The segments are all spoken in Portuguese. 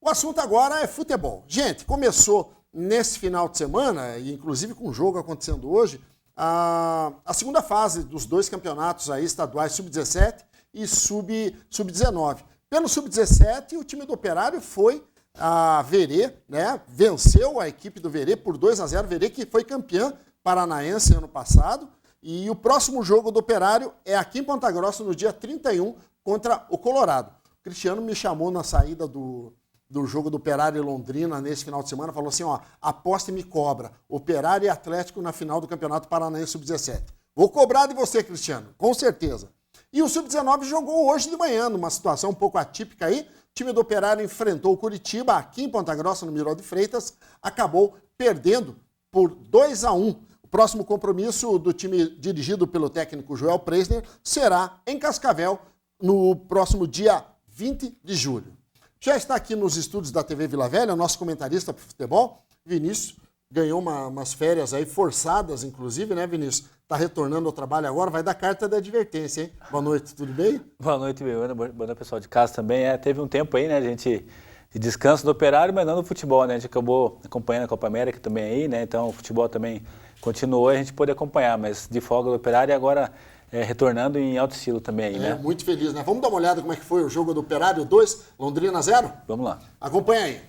O assunto agora é futebol. Gente, começou nesse final de semana, e inclusive com o jogo acontecendo hoje, a segunda fase dos dois campeonatos aí, estaduais Sub-17 e Sub-19. Pelo Sub-17, o time do Operário foi a Verê, né? Venceu a equipe do Verê por 2-0. Verê que foi campeã paranaense ano passado. E o próximo jogo do Operário é aqui em Ponta Grossa, no dia 31, contra o Colorado. O Cristiano me chamou na saída do jogo do Operário e Londrina nesse final de semana, falou assim, ó, aposta e me cobra, Operário e Atlético na final do Campeonato Paranaense Sub-17. Vou cobrar de você, Cristiano, com certeza. E o Sub-19 jogou hoje de manhã, numa situação um pouco atípica aí, o time do Operário enfrentou o Curitiba, aqui em Ponta Grossa, no Miró de Freitas, acabou perdendo por 2-1. O próximo compromisso do time dirigido pelo técnico Joel Preisner será em Cascavel, no próximo dia 20 de julho. Já está aqui nos estúdios da TV Vila Velha, o nosso comentarista para futebol, Vinícius, ganhou umas férias aí forçadas, inclusive, né, Vinícius? Está retornando ao trabalho agora, vai dar carta de advertência, hein? Boa noite, tudo bem? Boa noite, Biana. Boa noite, pessoal de casa também. Teve um tempo aí, né, gente, de descanso do Operário, mas não do futebol, né? A gente acabou acompanhando a Copa América também aí, né? Então o futebol também continuou e a gente pôde acompanhar, mas de folga do Operário e agora retornando em alto estilo também aí, né? Muito feliz, né? Vamos dar uma olhada como é que foi o jogo do Operário 2, Londrina 0? Vamos lá. Acompanha aí.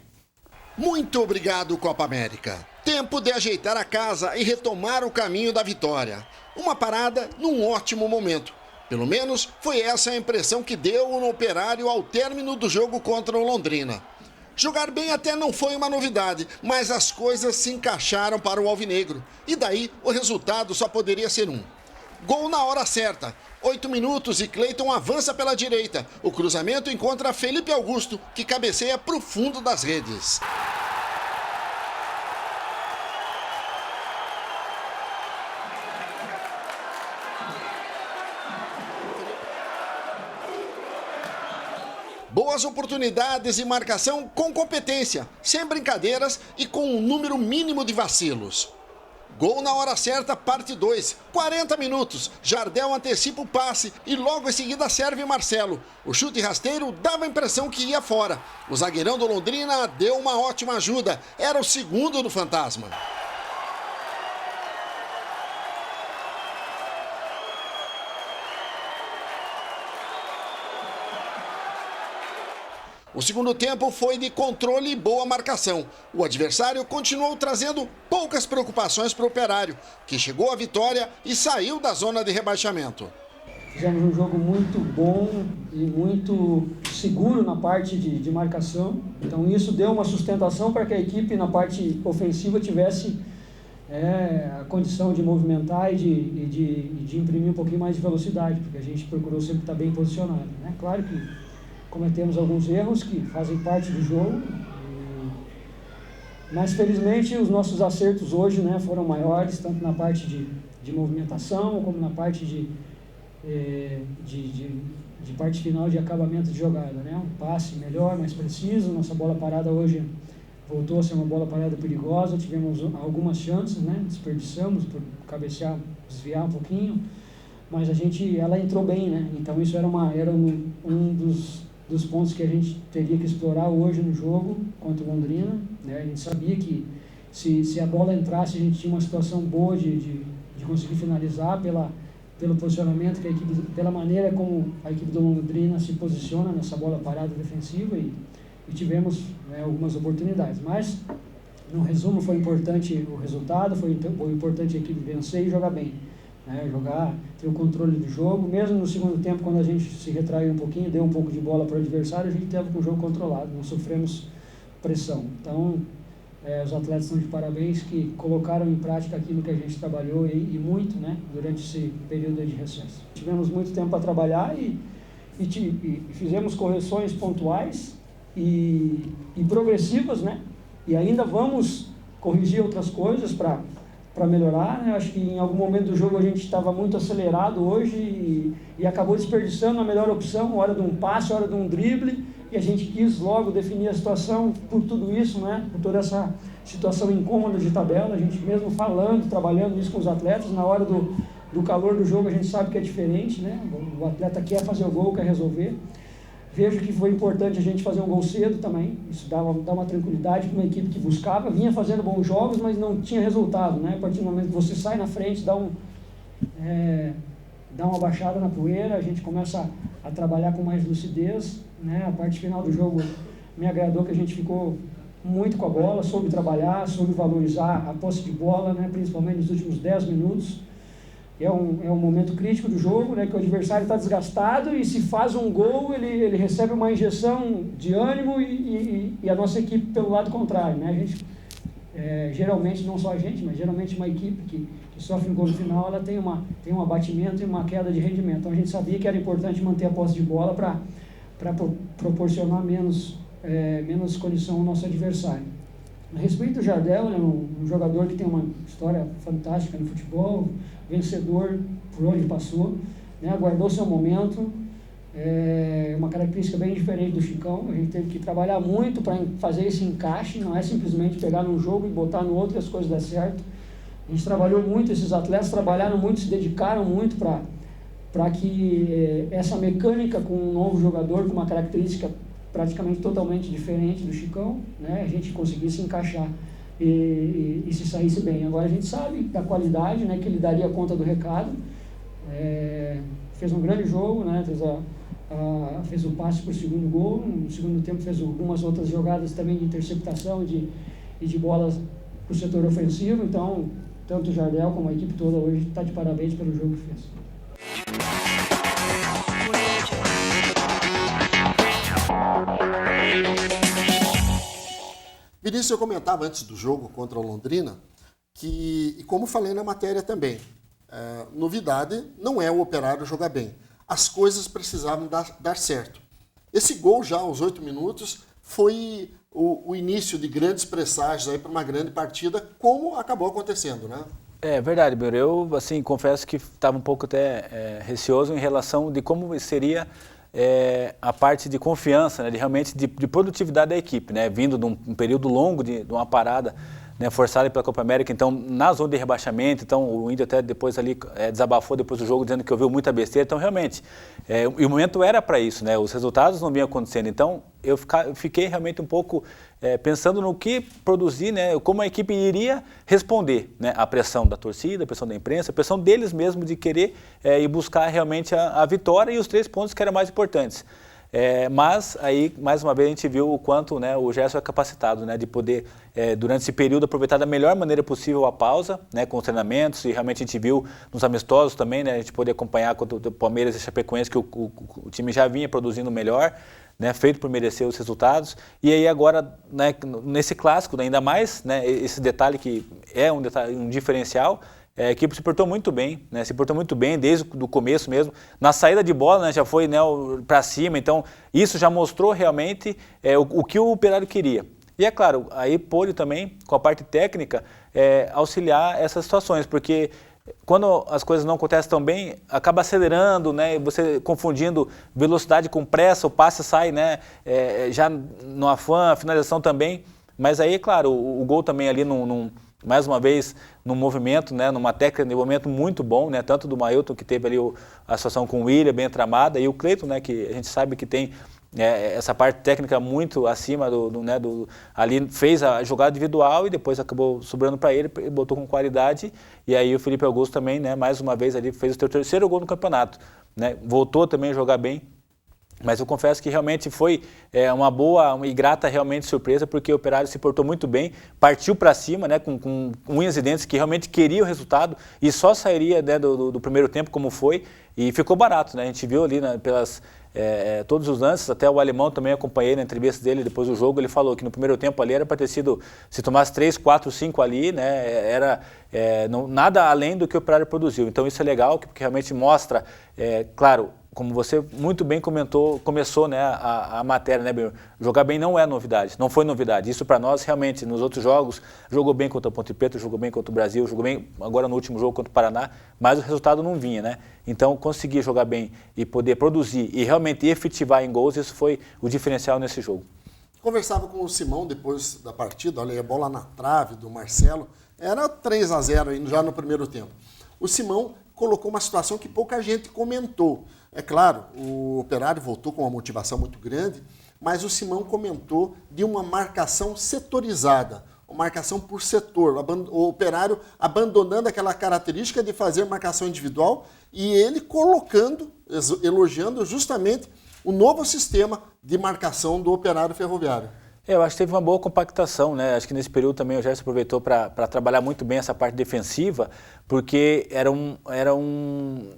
Muito obrigado, Copa América. Tempo de ajeitar a casa e retomar o caminho da vitória. Uma parada num ótimo momento. Pelo menos foi essa a impressão que deu no Operário ao término do jogo contra o Londrina. Jogar bem até não foi uma novidade, mas as coisas se encaixaram para o alvinegro. E daí o resultado só poderia ser um. Gol na hora certa. 8 minutos e Cleiton avança pela direita. O cruzamento encontra Felipe Augusto, que cabeceia para o fundo das redes. Boas oportunidades e marcação com competência, sem brincadeiras e com um número mínimo de vacilos. Gol na hora certa, parte 2, 40 minutos. Jardel antecipa o passe e logo em seguida serve Marcelo. O chute rasteiro dava a impressão que ia fora. O zagueirão do Londrina deu uma ótima ajuda. Era o segundo do Fantasma. O segundo tempo foi de controle e boa marcação. O adversário continuou trazendo poucas preocupações para o Operário, que chegou à vitória e saiu da zona de rebaixamento. Fizemos um jogo muito bom e muito seguro na parte de marcação. Então isso deu uma sustentação para que a equipe na parte ofensiva tivesse a condição de movimentar e de imprimir um pouquinho mais de velocidade, porque a gente procurou sempre estar bem posicionado, né? Claro que cometemos alguns erros que fazem parte do jogo, mas felizmente os nossos acertos hoje, né, foram maiores, tanto na parte de movimentação, como na parte de parte final de acabamento de jogada, né? Um passe melhor, mais preciso. Nossa bola parada hoje voltou a ser uma bola parada perigosa, tivemos algumas chances, né? Desperdiçamos por cabecear, desviar um pouquinho, mas ela entrou bem, né? Então isso era um dos pontos que a gente teria que explorar hoje no jogo contra o Londrina, né? A gente sabia que se a bola entrasse, a gente tinha uma situação boa de conseguir finalizar pelo posicionamento que a equipe, pela maneira como a equipe do Londrina se posiciona nessa bola parada defensiva e tivemos, né, algumas oportunidades. Mas, no resumo, foi importante o resultado, foi importante a equipe vencer e jogar bem. Ter o controle do jogo, mesmo no segundo tempo, quando a gente se retraiu um pouquinho, deu um pouco de bola para o adversário, a gente teve com o jogo controlado, não sofremos pressão. Então, os atletas estão de parabéns que colocaram em prática aquilo que a gente trabalhou e muito, né, durante esse período de recesso. Tivemos muito tempo para trabalhar e fizemos correções pontuais e progressivas, né, e ainda vamos corrigir outras coisas para melhorar, né? Acho que em algum momento do jogo a gente estava muito acelerado hoje e acabou desperdiçando a melhor opção, hora de um passe, hora de um drible, e a gente quis logo definir a situação por tudo isso, né? Por toda essa situação incômoda de tabela, a gente mesmo falando, trabalhando isso com os atletas, na hora do calor do jogo a gente sabe que é diferente, né? O atleta quer fazer o gol, quer resolver. Vejo que foi importante a gente fazer um gol cedo também, isso dá uma tranquilidade para uma equipe que buscava, vinha fazendo bons jogos, mas não tinha resultado, né? A partir do momento que você sai na frente, dá uma baixada na poeira, a gente começa a trabalhar com mais lucidez, né? A parte final do jogo me agradou que a gente ficou muito com a bola, soube trabalhar, soube valorizar a posse de bola, né? Principalmente nos últimos 10 minutos. É um momento crítico do jogo, né, que o adversário está desgastado e se faz um gol, ele recebe uma injeção de ânimo e a nossa equipe pelo lado contrário. Né? A gente, geralmente, não só a gente, mas geralmente uma equipe que sofre um gol no final, ela tem um abatimento e uma queda de rendimento. Então a gente sabia que era importante manter a posse de bola para proporcionar menos condição ao nosso adversário. A respeito do Jardel, é um jogador que tem uma história fantástica no futebol, vencedor por onde passou, né? Aguardou seu momento, uma característica bem diferente do Chicão. A gente teve que trabalhar muito para fazer esse encaixe, não é simplesmente pegar num jogo e botar no outro e as coisas dar certo. A gente trabalhou muito, esses atletas trabalharam muito, se dedicaram muito para que essa mecânica com um novo jogador, com uma característica praticamente totalmente diferente do Chicão, né? A gente conseguisse encaixar e se saísse bem. Agora a gente sabe da qualidade, né, que ele daria conta do recado. Fez um grande jogo, né, fez o passe para o segundo gol, no segundo tempo fez algumas outras jogadas também de interceptação e de bolas para o setor ofensivo. Então, tanto o Jardel como a equipe toda hoje está de parabéns pelo jogo que fez. Vinícius, eu comentava antes do jogo contra o Londrina que, e como falei na matéria também, novidade não é o Operário jogar bem. As coisas precisavam dar certo. Esse gol já aos 8 minutos foi o início de grandes presságios aí para uma grande partida, como acabou acontecendo, né? É verdade, Beiro. Eu, assim, confesso que estava um pouco até receoso em relação de como seria a parte de confiança, né, realmente de produtividade da equipe, né, vindo de um período longo de uma parada, né, forçada pela Copa América. Então, na zona de rebaixamento, então o Índio até depois ali desabafou depois do jogo, dizendo que ouviu muita besteira. Então, realmente, e o momento era para isso, né, os resultados não vinham acontecendo. Então, eu fiquei realmente um pouco pensando no que produzir, né, como a equipe iria responder, né, à pressão da torcida, a pressão da imprensa, a pressão deles mesmo de querer ir buscar realmente a vitória e os 3 pontos que eram mais importantes. Mas aí, mais uma vez, a gente viu o quanto, né, o Gerson é capacitado, né, de poder, durante esse período, aproveitar da melhor maneira possível a pausa, né, com os treinamentos, e realmente a gente viu nos amistosos também, né, a gente poder acompanhar contra o Palmeiras e Chapecoense que o time já vinha produzindo melhor, né, feito por merecer os resultados. E aí agora, né, nesse clássico, ainda mais, né, esse detalhe que é um diferencial, a equipe se portou muito bem, né? Se portou muito bem desde o começo mesmo. Na saída de bola, né, já foi, né, para cima, então isso já mostrou realmente o que o Operário queria. E é claro, aí pôde também, com a parte técnica, auxiliar essas situações, porque quando as coisas não acontecem tão bem, acaba acelerando, né, você confundindo velocidade com pressa, o passe sai, né, já no afã, a finalização também. Mas aí, claro, o gol também ali mais uma vez, num movimento, né, numa técnica de momento muito bom, né, tanto do Mailton, que teve ali a situação com o William, bem tramada, e o Cleiton, né, que a gente sabe que tem essa parte técnica muito acima ali fez a jogada individual e depois acabou sobrando para ele, botou com qualidade, e aí o Felipe Augusto também, né, mais uma vez ali fez o seu 3º gol no campeonato, né, voltou também a jogar bem. Mas eu confesso que realmente foi uma boa e grata realmente surpresa, porque o Operário se portou muito bem, partiu para cima, né, com unhas e dentes, que realmente queria o resultado e só sairia, né, do primeiro tempo como foi, e ficou barato, né? A gente viu ali, né, todos os lances, até o Alemão também acompanhei na entrevista dele depois do jogo, ele falou que no primeiro tempo ali era para ter sido, se tomasse 3, 4, 5 ali, né, era nada além do que o Operário produziu. Então isso é legal, porque realmente mostra, claro, como você muito bem começou, né, a matéria, né, Bernardo? Jogar bem não é novidade, não foi novidade. Isso para nós, realmente, nos outros jogos, jogou bem contra o Ponte Preta, jogou bem contra o Brasil, jogou bem agora no último jogo contra o Paraná, mas o resultado não vinha, né? Então, conseguir jogar bem e poder produzir e realmente efetivar em gols, isso foi o diferencial nesse jogo. Conversava com o Simão depois da partida, olha aí, a bola na trave do Marcelo, era 3-0 já no primeiro tempo. O Simão colocou uma situação que pouca gente comentou. É claro, o Operário voltou com uma motivação muito grande, mas o Simão comentou de uma marcação setorizada, uma marcação por setor, o Operário abandonando aquela característica de fazer marcação individual e ele colocando, elogiando justamente o novo sistema de marcação do Operário Ferroviário. Eu acho que teve uma boa compactação, né? Acho que nesse período também o Gerson aproveitou para trabalhar muito bem essa parte defensiva, porque eram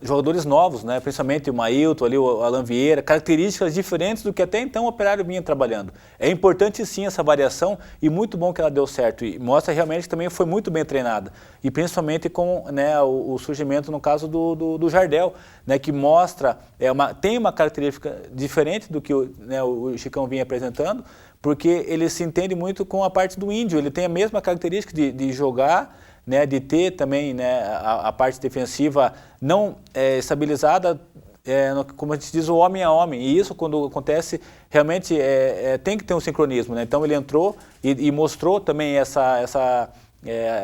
jogadores novos, né? Principalmente o Mailton, ali, o Alan Vieira, características diferentes do que até então o Operário vinha trabalhando. É importante sim essa variação e muito bom que ela deu certo e mostra realmente que também foi muito bem treinada. E principalmente com, né, o surgimento, no caso do Jardel, né, que mostra, tem uma característica diferente do que o Chicão vinha apresentando, porque ele se entende muito com a parte do índio, ele tem a mesma característica de jogar, né, de ter também, né, a parte defensiva não estabilizada, como a gente diz, o homem a homem, e isso quando acontece realmente tem que ter um sincronismo, né? Então ele entrou e mostrou também essa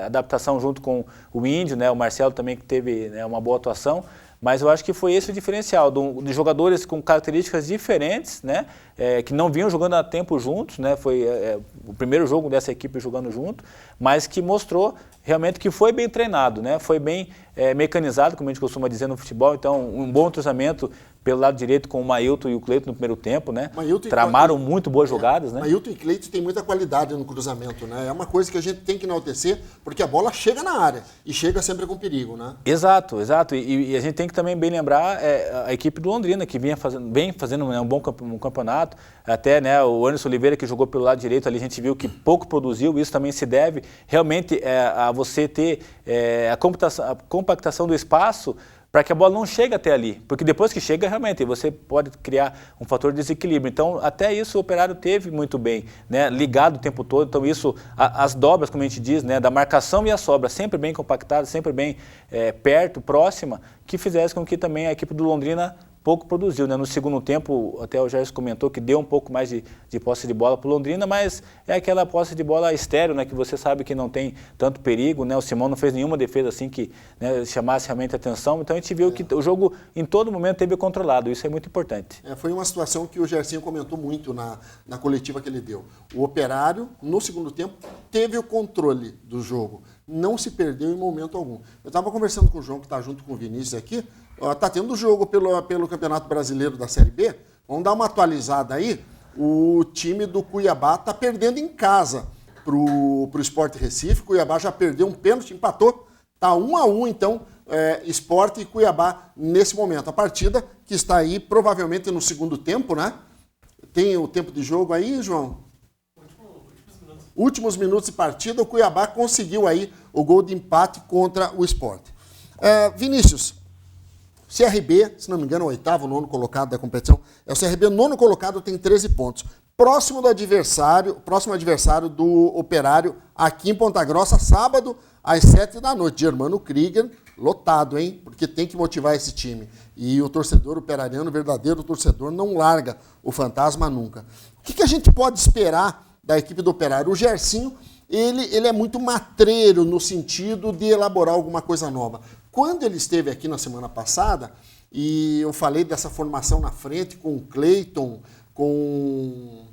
adaptação junto com o índio, né, o Marcelo também que teve, né, uma boa atuação. Mas eu acho que foi esse o diferencial, de jogadores com características diferentes, né, que não vinham jogando há tempo juntos, né, foi o primeiro jogo dessa equipe jogando junto, mas que mostrou realmente que foi bem treinado, né, foi bem mecanizado, como a gente costuma dizer no futebol, então um bom entrosamento pelo lado direito com o Mailton e o Cleiton no primeiro tempo, né, tramaram muito boas jogadas, né. Mailton e Cleiton têm muita qualidade no cruzamento, né, é uma coisa que a gente tem que enaltecer, porque a bola chega na área e chega sempre com perigo, né. Exato, e a gente tem que também bem lembrar a equipe do Londrina, que vem fazendo um bom campeonato, até, né, o Anderson Oliveira, que jogou pelo lado direito ali, a gente viu que pouco produziu, isso também se deve realmente a você ter a compactação do espaço para que a bola não chegue até ali, porque depois que chega, realmente, você pode criar um fator de desequilíbrio. Então, até isso o Operário teve muito bem, né, ligado o tempo todo. Então, isso, as dobras, como a gente diz, né, da marcação e a sobra, sempre bem compactada, sempre bem perto, próxima, que fizesse com que também a equipe do Londrina pouco produziu, né? No segundo tempo, até o Gerson comentou que deu um pouco mais de posse de bola para o Londrina, mas é aquela posse de bola estéril, né? Que você sabe que não tem tanto perigo, né? O Simão não fez nenhuma defesa assim que, né, chamasse realmente a atenção, então a gente viu que o jogo em todo momento teve controlado, isso é muito importante. Foi uma situação que o Gersinho comentou muito na coletiva que ele deu. O Operário, no segundo tempo, teve o controle do jogo, não se perdeu em momento algum. Eu estava conversando com o João, que está junto com o Vinícius aqui, está tendo jogo pelo Campeonato Brasileiro da Série B. Vamos dar uma atualizada aí. O time do Cuiabá está perdendo em casa para o Sport Recife. Cuiabá já perdeu um pênalti, empatou. Está 1-1, então, Sport e Cuiabá nesse momento. A partida que está aí provavelmente no segundo tempo, né? Tem o tempo de jogo aí, João? Últimos minutos de partida, o Cuiabá conseguiu aí o gol de empate contra o Sport. Vinícius, CRB, se não me engano, o oitavo, nono colocado da competição, é o CRB, nono colocado, tem 13 pontos. Próximo adversário do Operário, aqui em Ponta Grossa, sábado, às 7 da noite. Germano Krieger, lotado, hein? Porque tem que motivar esse time. E o torcedor operariano, o verdadeiro torcedor, não larga o fantasma nunca. O que a gente pode esperar da equipe do Operário? O Gersinho, ele é muito matreiro no sentido de elaborar alguma coisa nova. Quando ele esteve aqui na semana passada, e eu falei dessa formação na frente com o Cleiton, com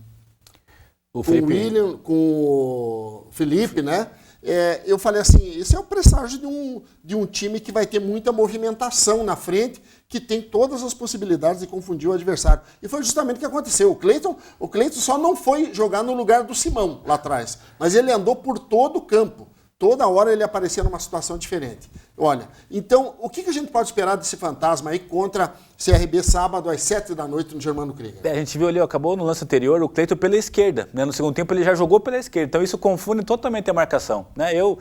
o William, com o Felipe, né? Eu falei assim, esse é o presságio de um time que vai ter muita movimentação na frente, que tem todas as possibilidades de confundir o adversário. E foi justamente o que aconteceu. O Cleiton só não foi jogar no lugar do Simão lá atrás, mas ele andou por todo o campo. Toda hora ele aparecia numa situação diferente. Olha, então, o que a gente pode esperar desse fantasma aí contra CRB sábado às 7 da noite no Germano Krieger? A gente viu ali, acabou no lance anterior, o Cleiton pela esquerda, né? No segundo tempo ele já jogou pela esquerda, então isso confunde totalmente a marcação, né? Eu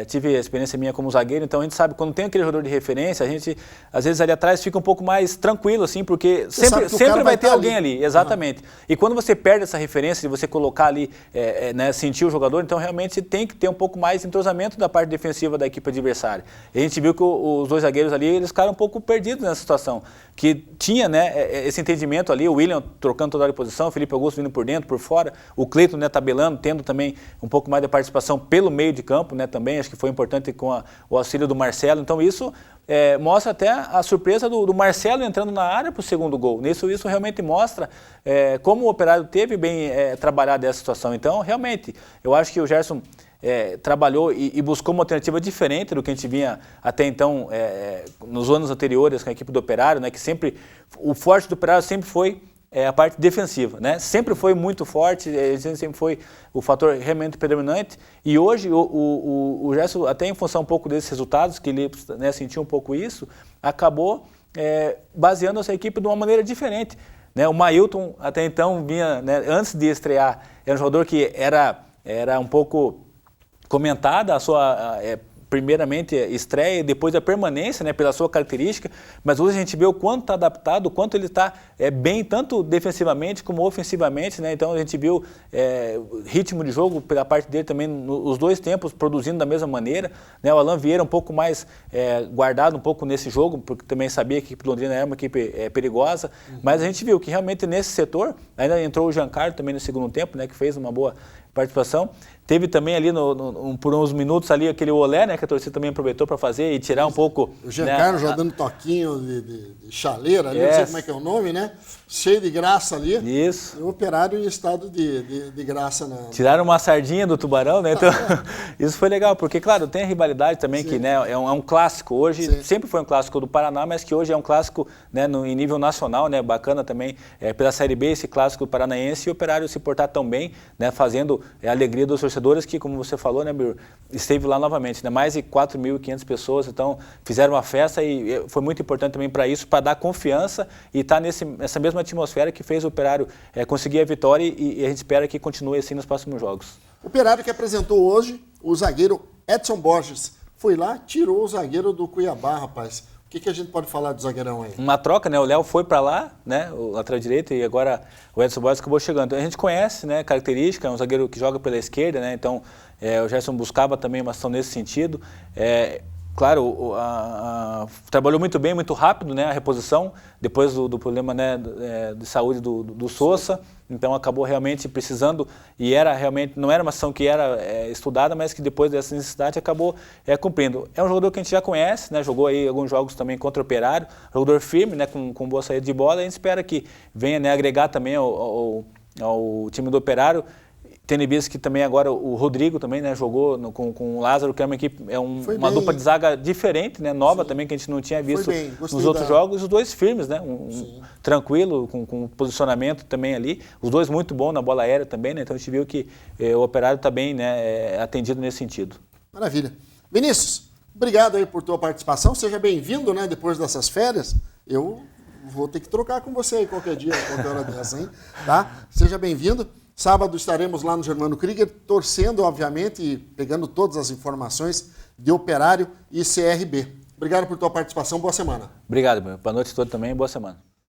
tive a experiência minha como zagueiro, então a gente sabe, quando tem aquele jogador de referência, a gente, às vezes, ali atrás fica um pouco mais tranquilo, assim, porque sempre vai ter alguém ali, exatamente. E quando você perde essa referência de você colocar ali, né, sentir o jogador, então realmente tem que ter um pouco mais de entrosamento da parte defensiva da equipe adversária. E a gente viu que os dois zagueiros ali, eles ficaram um pouco perdidos nessa situação, que tinha, né, esse entendimento ali, o William trocando toda a posição, o Felipe Augusto vindo por dentro, por fora, o Cleiton, né, tabelando, tendo também um pouco mais de participação pelo meio de campo, né, também, acho que foi importante com o auxílio do Marcelo. Então isso mostra até a surpresa do Marcelo entrando na área para o segundo gol. Isso realmente mostra como o Operário teve bem trabalhado essa situação. Então, realmente, eu acho que o Gerson trabalhou e buscou uma alternativa diferente do que a gente vinha até então nos anos anteriores com a equipe do Operário, né, que sempre, o forte do Operário sempre foi a parte defensiva, né? Sempre foi muito forte, sempre foi o fator realmente predominante, e hoje o Gerson, até em função um pouco desses resultados, que ele, né, sentiu um pouco isso, acabou baseando essa equipe de uma maneira diferente, né? O Mailton até então vinha, né, antes de estrear, era um jogador que era um pouco comentada a sua primeiramente estreia e depois a permanência, né, pela sua característica, mas hoje a gente vê o quanto está adaptado, o quanto ele está bem, tanto defensivamente como ofensivamente, né? Então a gente viu ritmo de jogo pela parte dele também, os dois tempos produzindo da mesma maneira, né? O Alan Vieira um pouco mais guardado um pouco nesse jogo, porque também sabia que a equipe londrina era uma equipe perigosa, mas a gente viu que realmente nesse setor, ainda entrou o Giancarlo também no segundo tempo, né, que fez uma boa participação. Teve também ali por uns minutos ali aquele olé, né, que a torcida também aproveitou para fazer e tirar um pouco... O Giancarlo, né, já dando toquinho de chaleira ali, não sei como é que é o nome, né? Cheio de graça ali. Isso. E o Operário em estado de graça. Tiraram uma sardinha do Tubarão, né? Então, isso foi legal, porque, claro, tem a rivalidade também, sim, que, né, é um clássico hoje, sim, sempre foi um clássico do Paraná, mas que hoje é um clássico, né, em nível nacional, né? Bacana também, pela Série B, esse clássico paranaense, e o Operário se portar tão bem, né? Fazendo a alegria dos torcedores que, como você falou, né, Biru, esteve lá novamente, né? Mais de 4.500 pessoas, então fizeram uma festa e foi muito importante também para isso, para dar confiança e estar nessa mesma atmosfera que fez o Operário conseguir a vitória e a gente espera que continue assim nos próximos jogos. O Operário que apresentou hoje o zagueiro Edson Borges, foi lá, tirou o zagueiro do Cuiabá, rapaz. O que a gente pode falar do zagueirão aí? Uma troca, né? O Léo foi para lá, né? O lateral direito, e agora o Edson Borges acabou chegando. Então, a gente conhece, né? Característica, é um zagueiro que joga pela esquerda, né? Então, o Gerson buscava também uma ação nesse sentido. Claro, trabalhou muito bem, muito rápido, né, a reposição, depois do problema, né, de saúde do Sousa, então acabou realmente precisando, e não era uma ação que era estudada, mas que depois dessa necessidade acabou cumprindo. É um jogador que a gente já conhece, né, jogou aí alguns jogos também contra o Operário, jogador firme, né, com boa saída de bola, e a gente espera que venha, né, agregar também ao time do Operário. Tendo em vista que também agora o Rodrigo também, né, jogou com o Lázaro, que é uma equipe, uma dupla de zaga diferente, né, nova, sim, também, que a gente não tinha visto nos outros jogos. Os dois firmes, né, tranquilo, com posicionamento também ali. Os dois muito bons na bola aérea também, né, então a gente viu que o Operário está bem, né, atendido nesse sentido. Maravilha. Vinícius, obrigado aí por tua participação. Seja bem-vindo, né, depois dessas férias. Eu vou ter que trocar com você aí qualquer dia, qualquer hora dessa, hein? Tá? Seja bem-vindo. Sábado estaremos lá no Germano Krieger, torcendo, obviamente, e pegando todas as informações de Operário e CRB. Obrigado por tua participação, boa semana. Obrigado, boa noite a todos também, boa semana.